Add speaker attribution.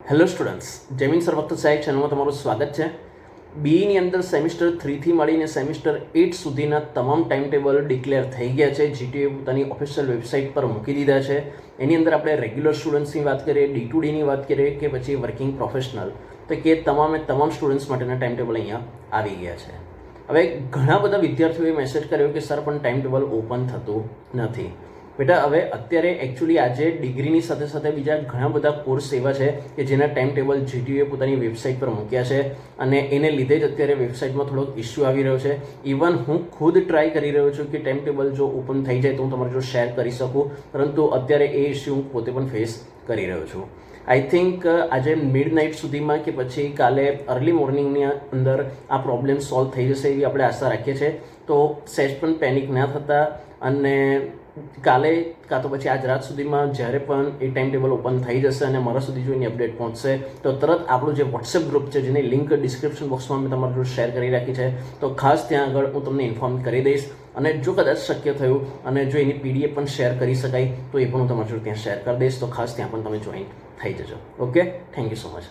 Speaker 1: Hello students, Jaymin sir વખત સાહેબ ચેનલમાં તમારું સ્વાગત છે. બીઈની અંદર સેમિસ્ટર 3થી મળીને સેમિસ્ટર 8 સુધીના તમામ ટાઈમ ટેબલ ડિક્લેર થઈ ગયા છે. જીટીયુ પોતાની ઓફિશિયલ વેબસાઇટ પર મૂકી દીધા છે. એની અંદર આપણે રેગ્યુલર સ્ટુડન્ટ્સની વાત કરીએ, D2Dની વાત કરીએ કે પછી વર્કિંગ પ્રોફેશનલ, તો કે તમામ સ્ટુડન્ટ્સ માટેના ટાઈમ ટેબલ અહીંયા આવી ગયા છે. હવે ઘણા બધા વિદ્યાર્થીઓએ મેસેજ કર્યો કે સર પણ ટાઈમ ટેબલ ઓપન થતું નથી. બેટા, હવે અત્યારે એકચ્યુઅલી આજે ડિગ્રીની સાથે સાથે બીજા ઘણા બધા કોર્સ એવા છે કે જેના ટાઈમ ટેબલ જીટીયુએ પોતાની વેબસાઇટ પર મૂક્યા છે અને એને લીધે જ અત્યારે વેબસાઇટમાં થોડોક ઇસ્યુ આવી રહ્યો છે. ઇવન હું ખુદ ટ્રાય કરી રહ્યો છું કે ટાઈમ ટેબલ જો ઓપન થઈ જાય તો હું તમારી જોડે શેર કરી શકું, પરંતુ અત્યારે એ ઇસ્યુ હું પોતે પણ ફેસ કરી રહ્યો છું. આઈ થિંક આજે મિડ નાઇટ સુધીમાં કે પછી કાલે અર્લી મોર્નિંગની અંદર આ પ્રોબ્લેમ સોલ્વ થઈ જશે એવી આપણે આશા રાખીએ છીએ. તો સહેજ પણ પેનિક ના થતા અને કાલે કાં તો પછી આજ રાત સુધીમાં જ્યારે પણ એ ટાઈમ ટેબલ ઓપન થઈ જશે અને મારા સુધી જો એની અપડેટ પહોંચશે તો તરત આપણું જે વોટ્સએપ ગ્રુપ છે જેની લિંક ડિસ્ક્રિપ્શન બોક્સમાં મેં તમારી જોડે શેર કરી રાખી છે, તો ખાસ ત્યાં આગળ હું તમને ઇન્ફોર્મ કરી દઈશ. અને જો કદાચ શક્ય થયું અને જો એની PDF પણ શેર કરી શકાય તો એ પણ હું તમારી જોડે ત્યાં શેર કરી દઈશ. તો ખાસ ત્યાં પણ તમે જોઈન થઈ જજો. Okay, thank you so much.